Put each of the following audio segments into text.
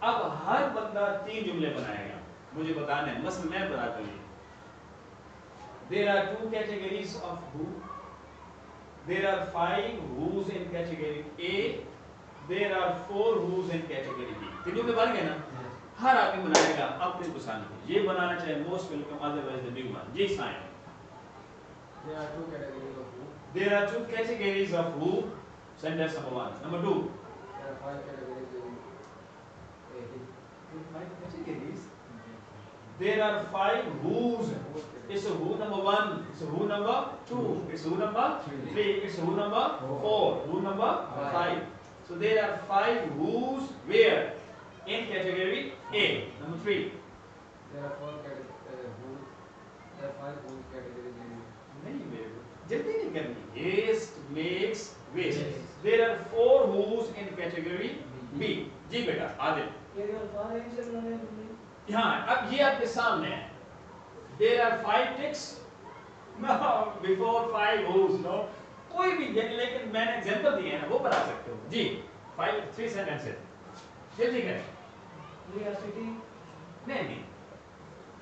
अब हर बंदा 3 जुमले बनाएगा, मुझे बताना है, मसलन मैं बताता हूँ। There are 2 categories of who. There are 5 who's in category A. There are 4 who's in category B. 3 जुमले बन गए ना? हर आदमी बनाएगा अपने पसंद को। ये बनाना चाहिए most welcome, otherwise the new one. जी sign. There are 2 categories of who. There are 2 categories of who. Sentence number 1. Number 2. There are 5 categories in A. 5 categories. There are 5 who's. It's a who number 1. It's a who number 2. It's who number 3. It's who number 4. Who number 5. So there are 5 who's where? In category A. Number 3. There are 4 categories who. There are 5 who's categories in. नहीं मेरे को जल्दी नहीं करनी. Haste makes waste. There are 4 who's in category B. जी बेटा आदिल. हाँ अब ये आपके सामने है. There are 5 ticks. No, before 5 who's. No, कोई भी लेकिन मैंने एग्जांपल दिए हैं ना वो बना सकते हो. जी 3 सेंटेंसेस जल्दी करें. Curiosity. नहीं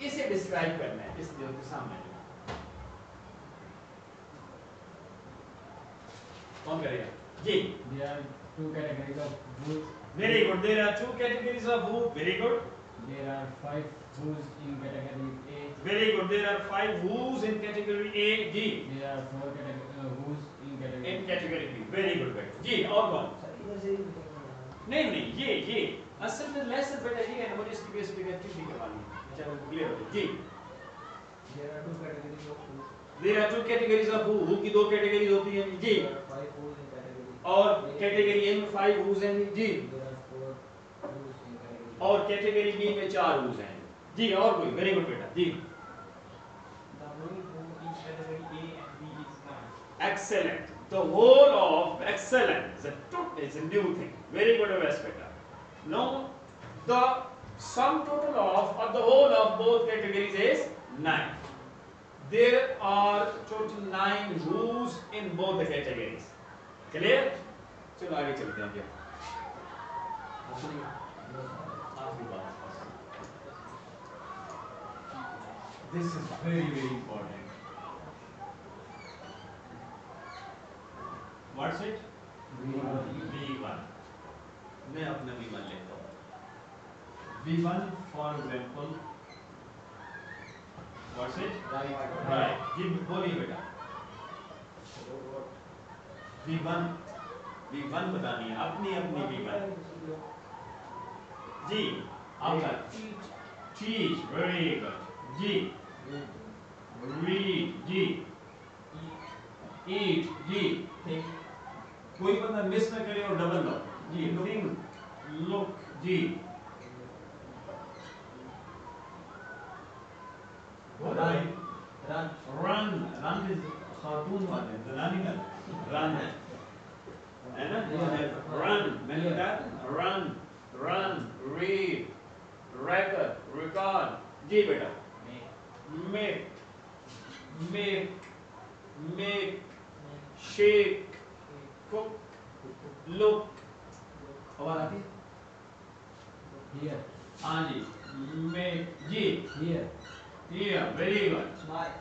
इसे डिस्क्राइब करना है इस जो के सामने. कौन करेगा? जी. There are 2 categories of who's. Very good. There are 2 categories of who. Very good. There are 5 who's in category A. Very good. There are 5 who's in category A. Ji. There are 4 who's in category. In category B. Very good बेटा. जी और कौन? नहीं ये असल में lesson बेटा ये है मुझे इसकी बेस पे एक्टिविटी करवानी है. चलो क्लियर हो जी. There are 2 categories of who. There are 2 categories of who की 2 कैटेगरीज होती हैं जी. There are 5 who's in category. और कैटेगरी ए में 5 who's हैं जी. There are 4 who's in category. और कैटेगरी बी में 4 who's हैं जी. और कोई? वेरी गुड बेटा जी. The whole who in category A and B is 9. Excellent. The whole of excellent is a new thing. Very good aspect. Now the sum total of the whole of both categories is 9. There are total 9 who's in both the categories. Clear? चलो आगे चलते हैं. आखिरी बात. This is very important. What's it? V1. मैं अपना V1 लेता हूँ. V1 for example. What's it? Right. जी बोलिए बेटा. V1 बतानी है अपनी V1. जी आपका teach. Very good. जी read. जी eat. जी कोई बंदा मिस न करे और डबल लो. जी think. Look. जी run is खातून वाले जनानी का run है ना. run मैंने बताया run read record. जी बेटा make shake cook look. आवाज आती है? Here. हाँ जी. make ji Here. very good. Smile.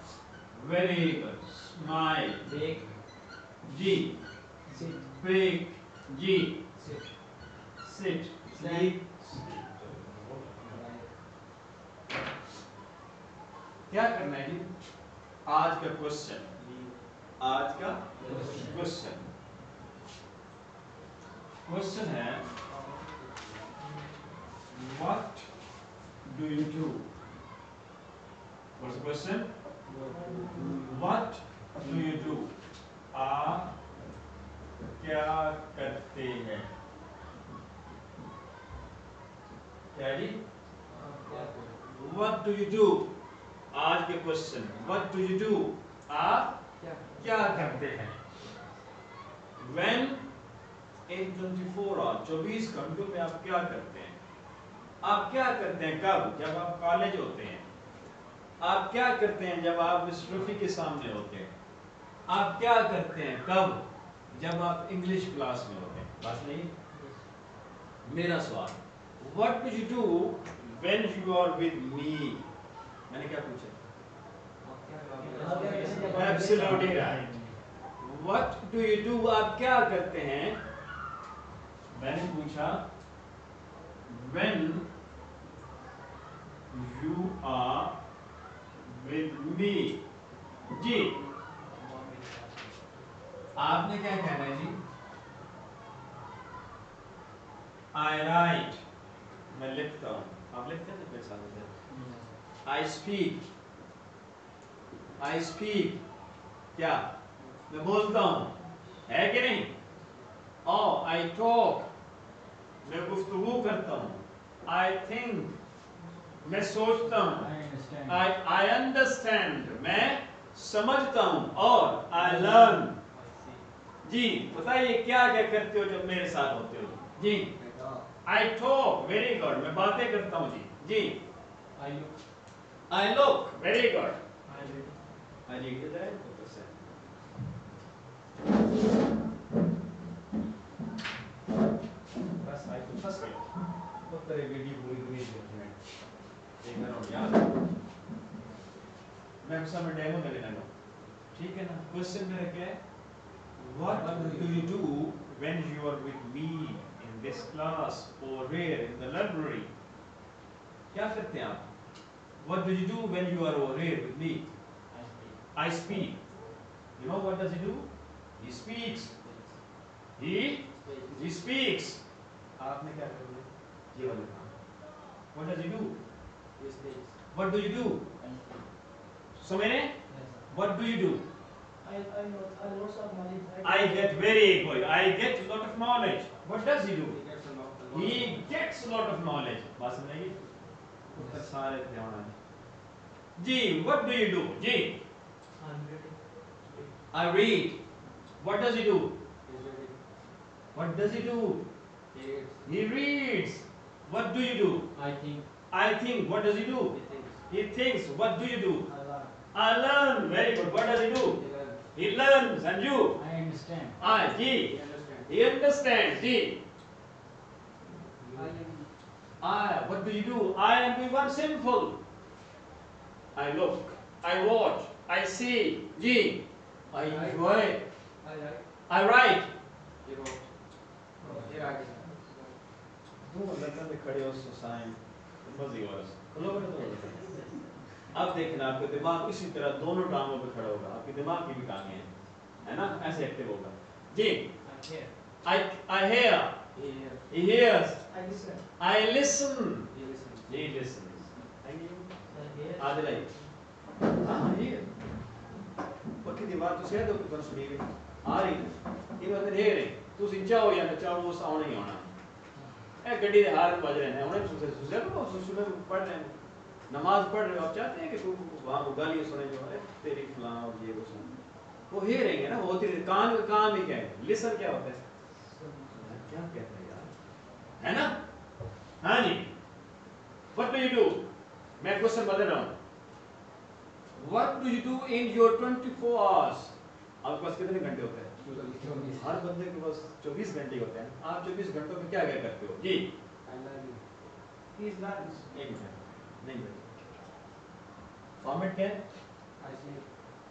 Very good. Smile. Bake. Ji Sit. bake. Ji Sit. sit. Sleep. क्या करना है जी? आज का क्वेश्चन है what do you do? What's the question? What do you do? आप क्या करते हैं? क्या जी? What do you do? आज के question. What do you do? आप क्या करते हैं? When in 24 hours 24 घंटों में आप क्या करते हैं? आप क्या करते हैं कब? जब आप कॉलेज होते हैं. आप क्या करते हैं जब आप मिस्टर रफी के सामने होते हैं? आप क्या करते हैं कब? जब आप इंग्लिश क्लास में होते हैं. बस नहीं. मेरा सवाल, what do you do when you are with me? मैंने क्या पूछा? Absolutely right. What do you do, आप क्या करते हैं? मैंने पूछा when you are with me. जी आपने क्या कहना है जी? I write, मैं लिखता हूँ, आप लिखते हैं मेरे साथ? I speak, I speak, क्या मैं बोलता हूँ, है कि नहीं? Oh, I talk, मैं गुफ्तगू करता हूँ। I think, मैं सोचता हूँ। I understand, मैं समझता हूँ। और I learn, जी बताइए क्या क्या करते हो जब मेरे साथ होते हो? जी I talk, very good, मैं बातें करता हूँ जी। जी I look, very good, I read, इधर है ऊपर से। बस I तो फंस गया, बहुत तरह वीडियो पूरी पूरी देखते हैं, देखना हो यार, मैं सब डेमो में लेना, ठीक है ना? क्वेश्चन मेरा क्या है? What do you do when you are with me in this class or here in the library? क्या करते हैं आप? What do you do when you are over here with me? I speak. You know what does he do? He speaks. He speaks. आपने क्या करोगे? ये वाले काम. What does he do? What do you do? So मैंने? What do you do? I get very good. I get a lot of knowledge. What does he do? He gets a lot of knowledge. बात समझेगी? उत्तर सारे ध्यान है। जी, what do you do? जी, I read. What does he do? What does he do? He reads. What do you do? I think. What does he do? He thinks. What do you do? I learn. Very good. What does he do? He learns. And you? I understand. Ji. He understands. Ji. What do you do? I am doing one simple. I look. I watch. I see. Ji. I enjoy. I write. तुम London में खड़े हो सुसाइन मजी और खलो बने तो अब देखना आपका दिमाग इसी तरह दोनों टांगों पे खड़ा होगा, आपके दिमाग की भी टांगें हैं, है ना? ऐसे एक्टिव होगा। जी I hear. He hears. I listen. He listens. Thank you. Adil आई हाँ ये पक्की दीवार तो शायद ऊपर सुनी हुई आ रही ये मतलब hearing तू सिंचा हो या न चाहो वो साउंड नहीं होना ए गड्डी दे हार बज रहे हैं उन्हें सुसे को सुने पढ़ रहे हैं नमाज पढ़ रहे हो आप चाहते हैं कि तू वहाँ वो गालियाँ सुने जो है तेरी फलां और ये वो सुन वो hearing है ना वो तेरे कान का काम ही क्या है listen क्या होता है क्या कहते हैं यार है ना हाँ जी what do you do मैं क्वेश्चन बदल रहा हूँ what do you do in your 24 hours आपके पास कितने घंटे होते हैं हर बंदे के पास 24 घंटे होते हैं आप 24 घंटों में क्या क्या करते हो जी एक मिनट नहीं फॉर्मेट क्या है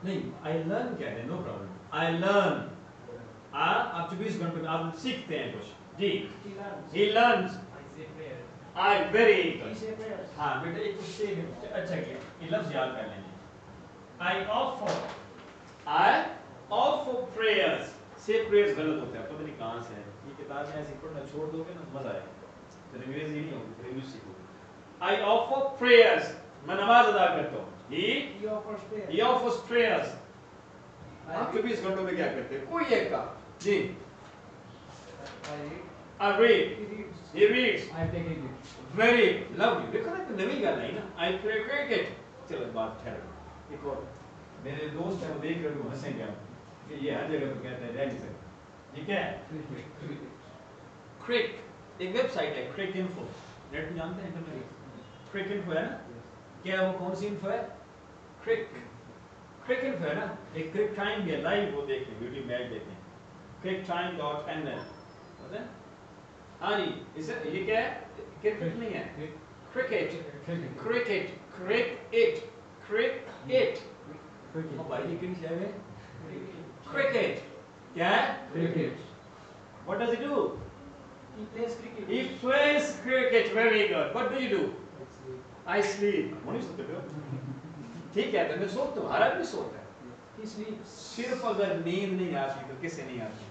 नहीं आई लर्न क्या है नो प्रॉब्लम आई लर्न आप 24 घंटों में आप सीखते हैं कुछ जी ही लर्न्स आई वेरी हाँ बेटा एक उससे अच्छा किया ये लफ्ज याद कर लेंगे I offer prayers से prayers गलत होता है पता नहीं कहाँ से है ये किताब में ऐसे पढ़ना छोड़ दोगे ना मजा आएगा फिर अंग्रेजी नहीं होगी फिर इंग्लिश सीखोगे I offer prayers मैं नमाज अदा करता हूँ he offers prayers आप 24 घंटों में क्या करते हैं कोई एक का जी I read he reads I take it. very lovely देखो ना नवी गल है ना I play cricket चलो बात ठहर एक और मेरे दोस्त हैं वो देख रहे हो हंसेंगे हम कि ये हर जगह पे कहते हैं रह नहीं सकते ये क्या है क्रिक एक वेबसाइट है क्रिक इन्फो नेट में जानते हैं इंटरनेट क्रिक इन्फो है ना क्या वो कौन सी इन्फो है क्रिक इन्फो है ना एक क्रिक टाइम भी है लाइव वो देखें वीडियो मैच देखें cricktime.nl पता है हाँ जी, इसे ये क्या है? क्रिकेट नहीं है, क्रिकेट, क्रिकेट, क्रिकेट, क्रिकेट। ओ भाई ये किन शहर में? क्रिकेट। क्या है? Cricket. What does he do? He plays cricket. He plays cricket. Very good. What do you do? I sleep. नहीं सोते हो? ठीक है, तो मैं सोता हूँ, हर आदमी सोता है। He sleeps. सिर्फ अगर नींद नहीं आती तो किसे नहीं आती?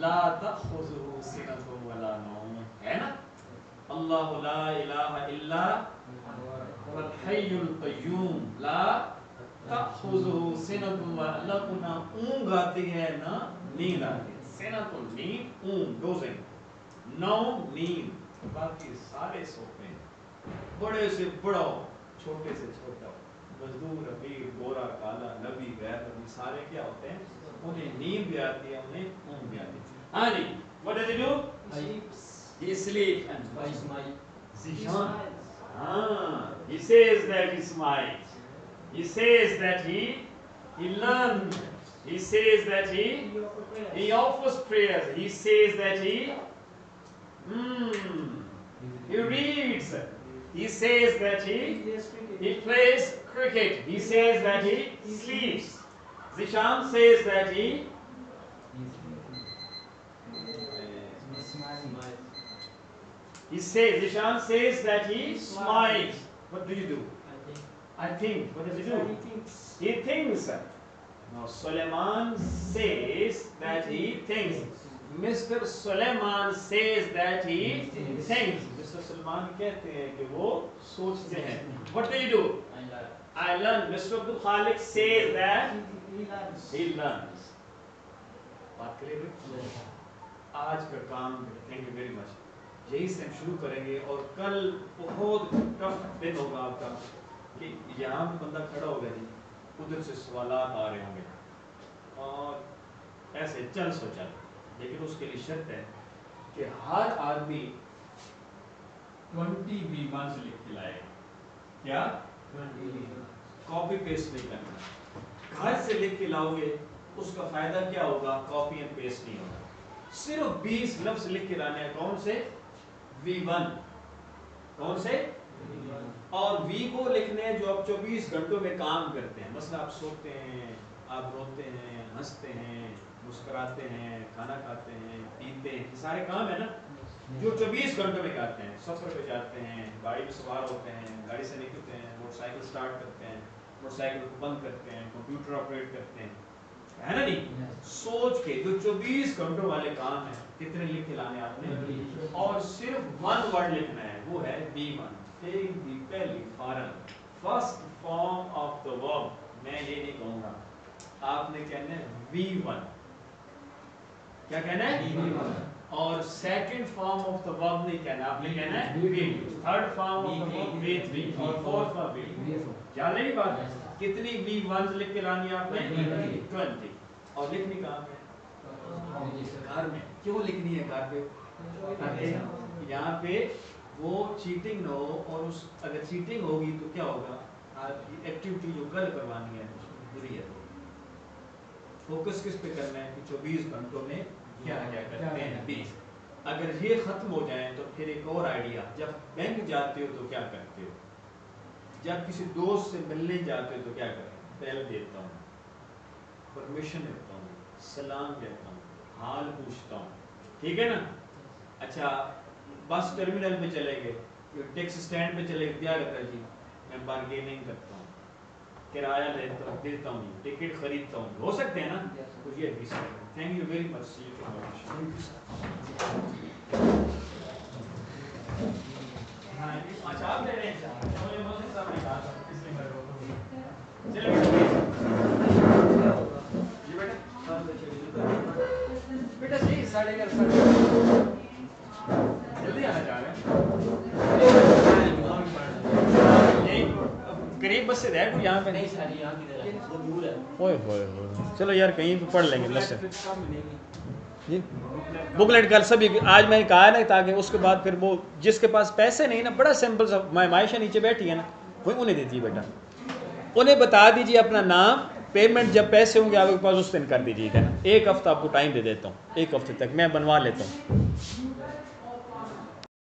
ला तख़ुज़ुहु सिनतुन वला नौम, है ना? अल्लाहु ला इलाहा इल्ला हुवल हय्युल क़य्यूम, ला तख़ुज़ुहु सिनतुन वला, अल्लाह को ना ऊँघ आती है ना नींद आती है। सिनतुन नींद, ऊँघ डोजिंग, नौम नींद, बाकी सारे सोते हैं। बड़े से बड़ा, छोटे से छोटा, मजदूर, अमीर, गोरा, काला, नबी, गैर नबी, सारे क्या होते हैं? उन्हें नींद भी आती है, उन्हें ऊँघ भी आती है। हाँ जी, what does he do? He sleeps. He sleeps and I smile. He Zishan. smiles. He says that he smiles. He says that he learns. He says that He offers prayers. he offers prayers. He says that he reads. He says that He plays cricket. he plays cricket. He says that he sleeps. Zishan says that he Smile. says, Zishan says that he smiles. What do you do? I think. I think. What does he He do? thinks. He thinks. Now Suleiman says that he thinks. Mr. Suleiman says that he thinks. Mr. Suleiman कहते हैं कि वो सोचते हैं. What do you do? I learn. Mr. Abdul Khalik says that He learns. he learns. बात clear है? आज का काम, थैंक यू वेरी मच, यही से हम शुरू करेंगे और कल बहुत टफ दिन होगा आपका कि यहाँ पे बंदा खड़ा होगा जी, उधर से सवालात आ रहे होंगे और ऐसे चल सोचा, लेकिन उसके लिए शर्त है कि हर आदमी 20 V1 लिख के लाएगा। क्या? कॉपी पेस्ट नहीं करना। घर से लिख के लाओगे उसका फायदा क्या होगा? कॉपी एंड पेस्ट नहीं होगा। सिर्फ 20 लफ्ज लिख के लाने हैं। कौन से? V1। कौन से? और V को लिखने हैं जो आप 24 घंटों में काम करते हैं। मसला आप सोते हैं, आप रोते हैं, हंसते हैं, मुस्कुराते हैं, खाना खाते हैं, पीते हैं, सारे काम है ना जो 24 घंटों में करते हैं। सफर पे जाते हैं, गाड़ी में सवार होते हैं, गाड़ी से निकलते हैं, मोटरसाइकिल स्टार्ट करते हैं, मोटरसाइकिल को बंद करते हैं, कंप्यूटर ऑपरेट करते हैं, है ना नहीं? सोच के जो 24 घंटों वाले काम है, कितने लिख के लाने आपने? और सिर्फ 1 वर्ड लिखना है, वो है V1। टेक द पहली form, first form of the verb. मैं ये नहीं कहूंगा, आपने कहना है V1। क्या कहना है? V1। और second form of the verb नहीं कहना, आपने कहना है V2। Third form of the verb V3 और फोर्थ फॉर्म V4। याद नहीं बात? कितनी V1 लिख के लानी है आपने? 20। और लिखनी कहाँ पे? घर में। क्यों लिखनी है घर पे? यहाँ पे वो चीटिंग ना हो, और उस अगर चीटिंग होगी तो क्या होगा? आपकी एक्टिविटी जो कल करवानी है बुरी है। फोकस किस पे करना है कि 24 घंटों में क्या क्या करते हैं? 20। अगर ये खत्म हो जाए तो फिर एक और आइडिया, जब बैंक जाते हो तो क्या करते हो? जब किसी दोस्त से मिलने जाते हो तो क्या करते हो? पहले देता हूँ, परमिशन देता हूँ, सलाम देता हूँ, हाल पूछता हूँ, ठीक है ना? अच्छा, बस टर्मिनल पे चले गए, टैक्सी स्टैंड पे चले गए, क्या करता है जी? मैं बार्गेनिंग करता हूँ, किराया देता हूँ, टिकट खरीदता हूँ। हो सकते हैं ना? तो ये भी सही है। Thank you very much. अच्छा आप ले रहे हैं? मुझे मोहसिन साहब ने कहा था इसलिए मैं रोक रहा हूँ। चलिए बेटा जी 11:30 जल्दी आना चाह रहे हैं? करीब बस से है कोई यहाँ पे? नहीं सारी यहाँ की तरह वो दूर है। ओए होए होए, चलो यार कहीं पे पढ़ लेंगे बस जी। बुकलेट कल सभी आज मैंने कहा ना, ताकि उसके बाद फिर वो जिसके पास पैसे नहीं ना, बड़ा सिंपल सा, मायशा नीचे बैठी है ना, वही उन्हें देती बेटा। उन्हें बता दीजिए अपना नाम, पेमेंट जब पैसे होंगे आपके पास उस दिन कर दीजिएगा ना। 1 हफ्ता आपको टाइम दे देता हूँ, 1 हफ्ते तक मैं बनवा लेता हूँ।